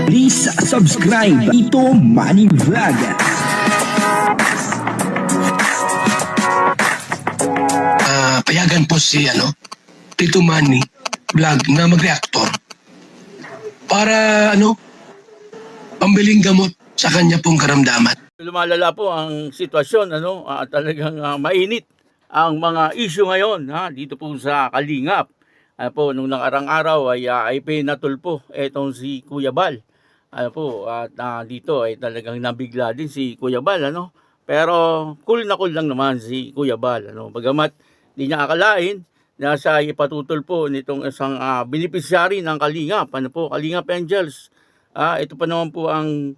Please subscribe Ito Money Vlog. Payagan po si Tito Manny Vlog na mag-reactor para pambiling gamot sa kanya pong karamdaman. Lumalala po ang sitwasyon, talagang mainit ang mga issue ngayon dito po sa Kalingap. Nung nakarang araw ay pinatulpo etong si Kuya Bal. Dito ay talagang nabigla din si Kuya Bal, Pero cool lang naman si Kuya Bal, Bagamat di niya akalain na siya ipatutulpo nitong isang beneficiary ng Kalingap, Kalingap Angels. Ito pa naman po ang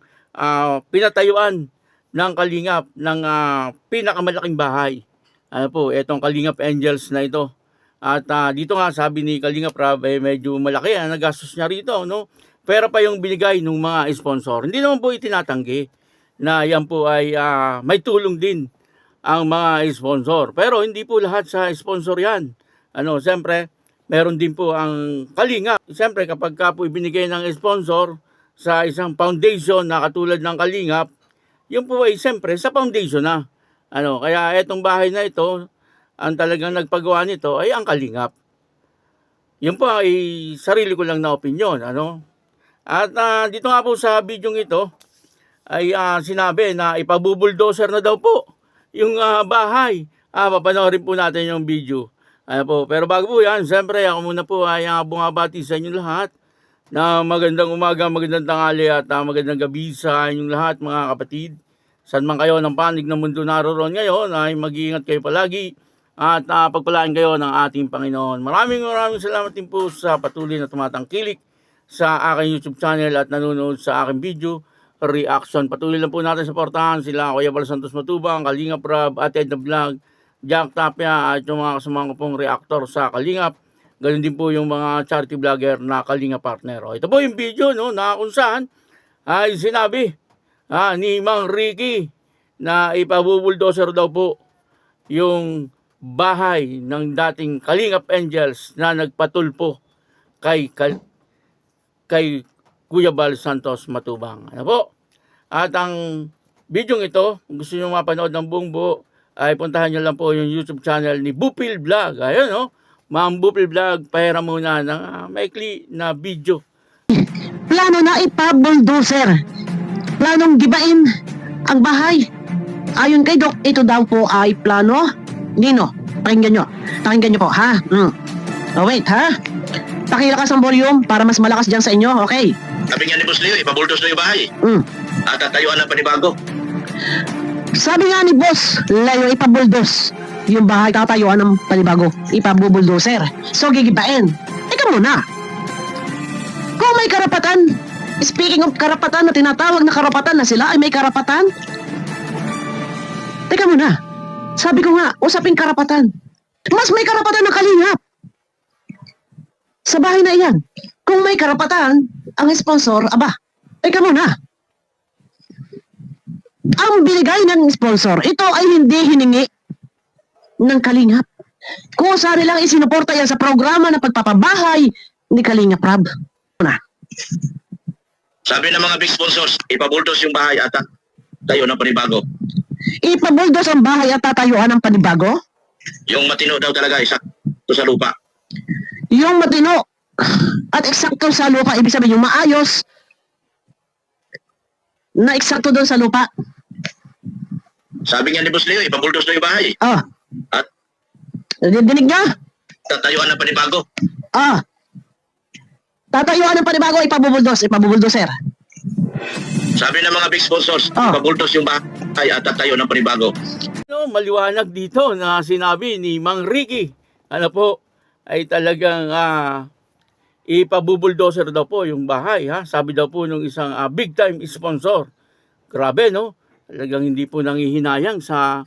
pinatayuan ng Kalingap ng pinakamalaking bahay. Itong Kalingap Angels na ito. At dito nga sabi ni Kalingap Rab medyo malaki ang nagastos niya rito, Pera pa yung binigay ng mga sponsor. Hindi naman po itinatanggi na yan po ay may tulong din ang mga sponsor. Pero hindi po lahat sa sponsor yan. Siyempre, meron din po ang Kalingap. Siyempre, kapag ka po ibinigay ng sponsor sa isang foundation na katulad ng Kalingap, yun po ay siyempre sa foundation na. Kaya etong bahay na ito, ang talagang nagpagawa nito ay ang Kalingap. Yun po ay sarili ko lang na opinion, At dito nga po sa video ito ay sinabi na ipabubuldoser na daw po yung bahay. Papanoorin po natin yung video. Pero bago po yan, siyempre ako muna po ay bumabati sa inyo lahat na magandang umaga, magandang tanghali at magandang gabi sa inyong lahat mga kapatid. Saan man kayo ng panig ng mundo naroon ngayon ay mag-iingat kayo palagi at pagpalaan kayo ng ating Panginoon. Maraming salamat din po sa patuloy na tumatangkilik sa aking YouTube channel at nanonood sa aking video reaction. Patuloy lang po natin suportahan sila Kuya Bal Santos Matubang, Kalingap Rab, Ate Edna Vlog, Jack Tapia at yung mga kasama ko pong reactor sa Kalingap. Ganun din po yung mga charity vlogger na Kalingap partner. Ito po yung video na kung saan ay sinabi ni Mang Ricky na ipabubuldoser daw po yung bahay ng dating Kalingap Angels na nagpatulpo kay Kuya Bal Santos Matubang. At ang video ito, kung gusto nyo mapanood ng buong buo, ay puntahan nyo lang po yung YouTube channel ni Bupil Vlog. Ayun, Ma'am Bupil Vlog, pahira muna ng maikli na video. Plano na ipabuldoser. Planong gibain ang bahay. Ayon kay Doc, ito daw po ay plano. Nino, pakinggan nyo. Pakinggan nyo po, ha? Oh, wait, ha? Pakilakas ang volume para mas malakas dyan sa inyo, okay? Sabi nga ni Boss Leo, ipabuldos na yung bahay. At tatayuan ng panibago. Sabi nga ni Boss Leo, ipabuldos yung bahay, tatayuan ng panibago. Ipabubuldoser. So, gigibain. Teka muna. Kung may karapatan, speaking of karapatan na tinatawag na karapatan na sila ay may karapatan. Teka muna. Sabi ko nga, usaping karapatan. Mas may karapatan ng Kalingap sa bahay na iyan. Kung may karapatan, ang sponsor, teka muna. Ang binigay ng sponsor, ito ay hindi hiningi ng Kalingap. Kung saan nilang isinuporta yan sa programa na pagpapabahay ni Kalingap Rab. Sabi ng mga big sponsors, ipabuldos yung bahay at tayo ng panibago. Ipabuldos ang bahay at tatayuan ng panibago? Yung matino daw talaga, isa to sa lupa. Yung matino at eksakto sa lupa, ibig sabihin yung maayos na eksakto doon sa lupa. Sabi nga ni Boss Leo, ipabuldos na yung bahay. At Dinig niya? tatayuan ng panibago. Tatayuan ng panibago, ipabubuldoser. Sabi ng mga big sponsors, ipabuldos yung bahay at tatayo ng panibago. Maliwanag dito na sinabi ni Mang Ricky, ay talagang ipabubuldoser daw po yung bahay, Sabi daw po ng isang big time sponsor. Grabe, Talagang hindi po nangihinayang sa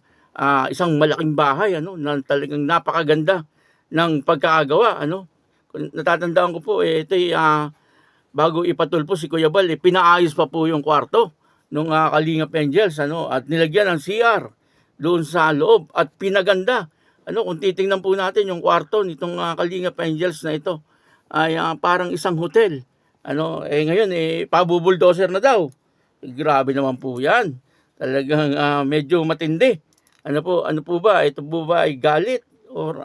isang malaking bahay, na talagang napakaganda ng pagkakagawa, Natatandaan ko po, ito bago ipatulpo si Kuya Bal, pinaayos pa po yung kwarto ng Kalingap Angels, at nilagyan ng CR doon sa loob at pinaganda. Kung titingnan po natin yung kwarto nitong Kalingap Angels na ito, ay parang isang hotel Ngayon, pabubuldoser na daw. Grabe naman po yan. Talagang medyo matindi. Ano po ba? Ito po ba ay galit? Or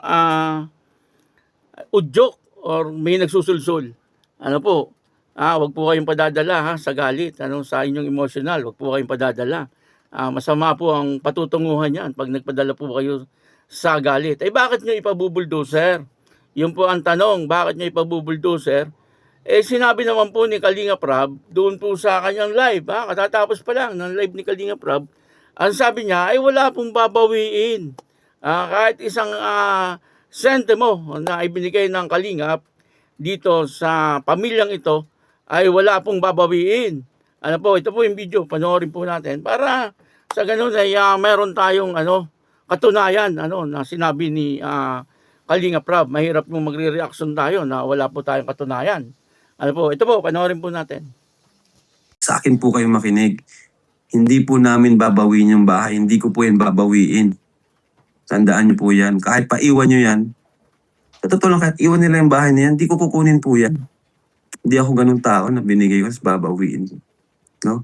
udyok? Or may nagsusulsul? Wag po kayong padadala sa galit, sa inyong emotional. Wag po kayong padadala. Masama po ang patutunguhan yan pag nagpadala po kayo sa galit. Bakit nyo ipabubuldoser? Yun po ang tanong, bakit nyo ipabubuldoser? Sinabi naman po ni Kalinga Prab, doon po sa kanyang live, katatapos pa lang ng live ni Kalinga Prab, ang sabi niya ay wala pong babawiin. Kahit isang sentimo na ibinigay ng Kalingap dito sa pamilyang ito, ay wala pong babawiin. Ito po yung video, panoorin po natin para sa ganun ay meron tayong katunayan na sinabi ni Kalinga Prab. Mahirap yung magre-reaction tayo na wala po tayong katunayan. Ito po, panoorin po natin. Sa akin po kayo makinig. Hindi po namin babawiin yung bahay. Hindi ko po yan babawiin. Tandaan niyo po yan. Kahit paiwan niyo yan, sa totoo lang, kahit iwan nila yung bahay na yan, hindi ko kukunin po yan. Hindi ako ganun tao na binigay ko, babawiin. No?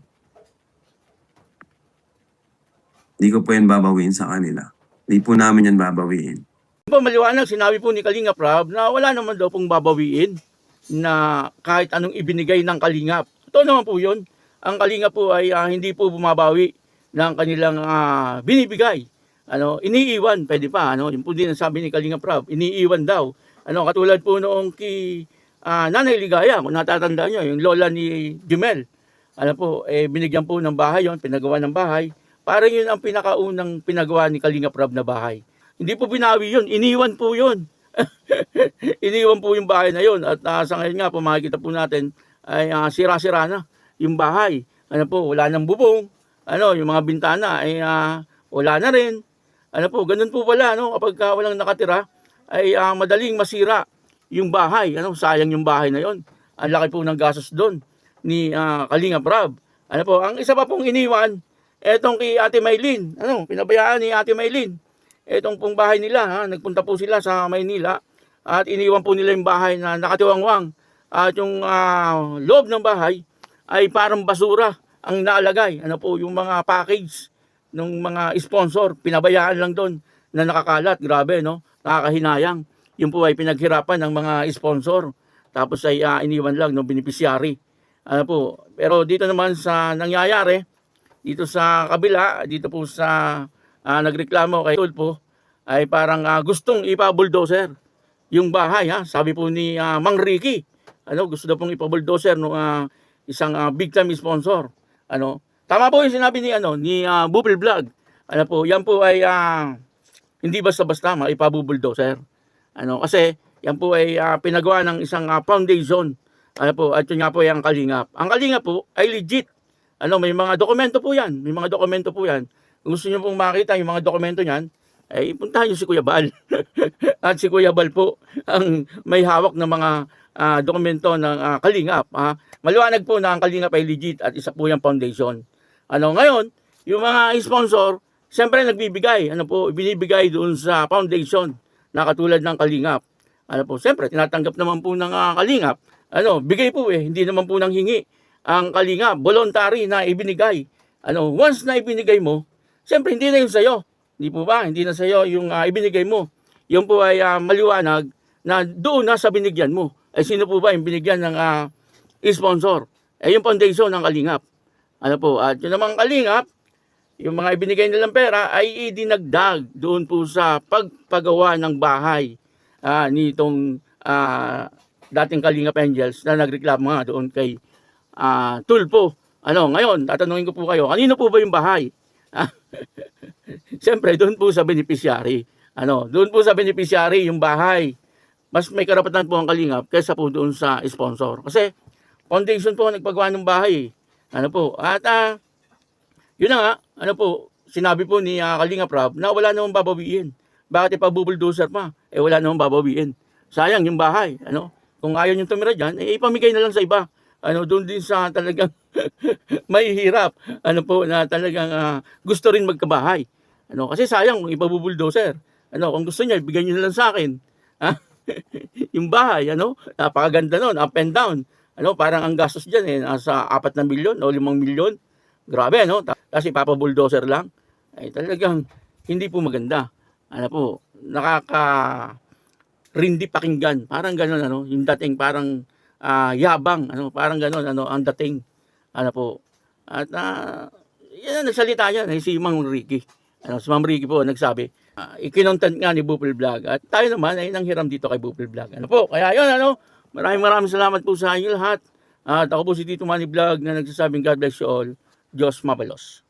Hindi ko po yan babawiin sa kanila. Hindi po namin yan babawiin. Maliwanag, sinabi po ni Kalinga Prab na wala naman daw pong babawiin na kahit anong ibinigay ng Kalingap. Ito naman po yun. Ang Kalingap po ay hindi po bumabawi ng kanilang binibigay. Iniiwan, pwede pa. Yung po din ang sabi ni Kalinga Prab, iniiwan daw. Katulad po noong Nanay Ligaya, kung natatandaan nyo, yung lola ni Jumel. Binigyan po ng bahay yon, pinagawa ng bahay. Parang yun ang pinakaunang pinagawa ni Kalinga Prab na bahay. Hindi po binawi yun, iniwan po yun. Iniwan po yung bahay na yun. At sa ngayon nga po, makikita po natin, ay sira-sira na yung bahay. Wala nang bubong. Yung mga bintana ay wala na rin. Ganun po pala, kapag walang nakatira, ay madaling masira yung bahay. Sayang yung bahay na yon. Ang laki po ng gastos doon ni Kalinga Prab. Ang isa pa pong iniwan, etong kay Ate Maylin. Pinabayaan ni Ate Maylin. Etong pong bahay nila, nagpunta po sila sa Maynila at iniwan po nila yung bahay na nakatiwangwang. At yung loob ng bahay ay parang basura ang naalagay. Yung mga package ng mga sponsor, pinabayaan lang doon na nakakalat. Grabe, nakakahinayang. Yung po ay pinaghirapan ng mga sponsor. Tapos ay iniwan lang ng beneficiary. Pero dito naman sa nangyayari, dito sa kabila, dito po sa nagreklamo kay Tulfo, ay parang gustong ipabuldoser yung bahay. Sabi po ni Mang Ricky, gusto daw pong ipabuldoser ng isang big time sponsor. Tama po yung sinabi ni Bupil Vlog. Yan po ay hindi basta-basta maipabuldoser. Kasi yan po ay pinagawa ng isang foundation. At yun nga po ay ang Kalingap. Ang Kalingap po ay legit. May mga dokumento po yan. Kung gusto nyo pong makita yung mga dokumento niyan, ay puntahan nyo si Kuya Bal. At si Kuya Bal po ang may hawak ng mga dokumento ng Kalingap. Maliwanag po na ang Kalingap ay legit at isa po yung foundation. Ngayon, yung mga sponsor, siyempre nagbibigay. Binibigay doon sa foundation na katulad ng Kalingap. Siyempre, tinatanggap naman po ng Kalingap. Bigay po hindi naman po nang hingi. Ang Kalingap, voluntary na ibinigay. Once na ibinigay mo, siyempre hindi na yun sa'yo. Hindi po ba? Hindi na sa'yo yung ibinigay mo. Yun po ay maliwanag na doon na sa binigyan mo. Sino po ba yung binigyan ng sponsor? Yung foundation ng Kalingap. At yun namang Kalingap, yung mga ibinigay nilang pera ay idinagdag doon po sa pagpagawa ng bahay nitong dating Kalingap Angels na nagreklamo nga doon kay Tulfo. Ngayon, tatanungin ko po kayo, kanino po ba yung bahay? Siyempre, doon po sa beneficiary. Doon po sa beneficiary yung bahay. Mas may karapatan po ang Kalingap kaysa po doon sa sponsor. Kasi, foundation po ang nagpagawa ng bahay. Yun na nga, sinabi po ni Kalinga Prab na wala namang babawiin. Bakit ipabubuldoser pa? Wala namang babawiin. Sayang yung bahay. Kung ayaw nyo tumira dyan, ipamigay na lang sa iba. Doon din sa talagang mahihirap. Na talagang gusto rin magkabahay. Kasi sayang kung ipabubuldoser. Kung gusto niya, ibigay nyo na lang sa akin. Yung bahay, napakaganda nun, up and down. Ano, parang ang gastos diyan nasa 4 na milyon o 5 milyon. Grabe, ano? Tapos ipapa-bulldozer lang. Ay talagang hindi po maganda. Ano po, rindi pakinggan. Parang gano'n, ano, yung dating parang yabang, ano, parang gano'n, ano, ang dating. Ano po. At yan, nagsalita yan, si Mang Ricky. Ano, si Mang Ricky po nagsabi, ikinontent nga ni Bupil Vlog. At tayo naman ay nanghiram dito kay Bupil Vlog. Ano po, kaya yun, ano, maraming salamat po sa inyo lahat. At ako po si Tito Manny Vlog na nagsasabing God bless you all. Diyos mabalos.